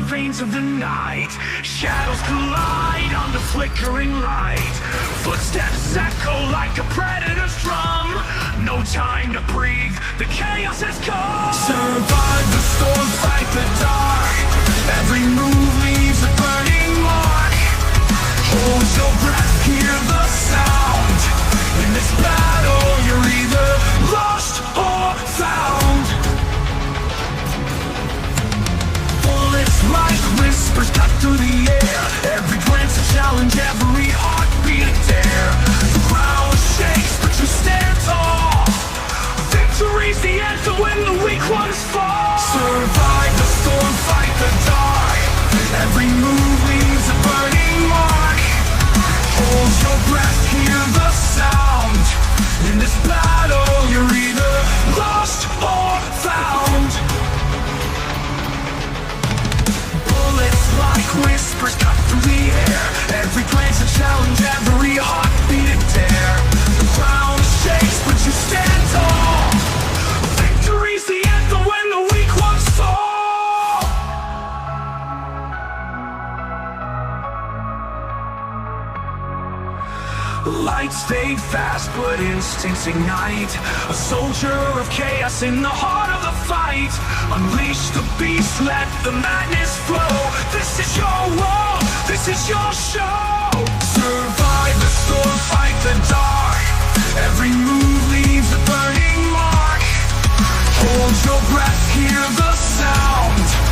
veins of the night. Shadows collide on the flickering light. Footsteps echo like a predator's drum. No time to breathe, the chaos has come. Survive the storm, fight the dark. Every move leaves a burning mark. Hold your breath, hear the sound. In this battle, you're either lost or found. Bullets like whispers cut through the air. Every glance a challenge, every heartbeat a dare. The ground shakes, but you stand tall. Victory's the anthem when the weak ones fall. Survive the storm, fight the dark. Every move leaves a burning mark. Hold your breath, hear the sound. In this battle, you're either lost or found. Bullets like whispers cut through the air. Every glance a challenge, every heartbeat a dare. The ground shakes, but you stand tall. Victory's the anthem when the weak ones fall. Lights fade fast, but instincts ignite. A soldier of chaos in the heart of the fight. Unleash the beast, let the madness flow. This is your world, this is your show. Survive the storm, fight the dark. Every move leaves a burning mark. Hold your breath, hear the sound.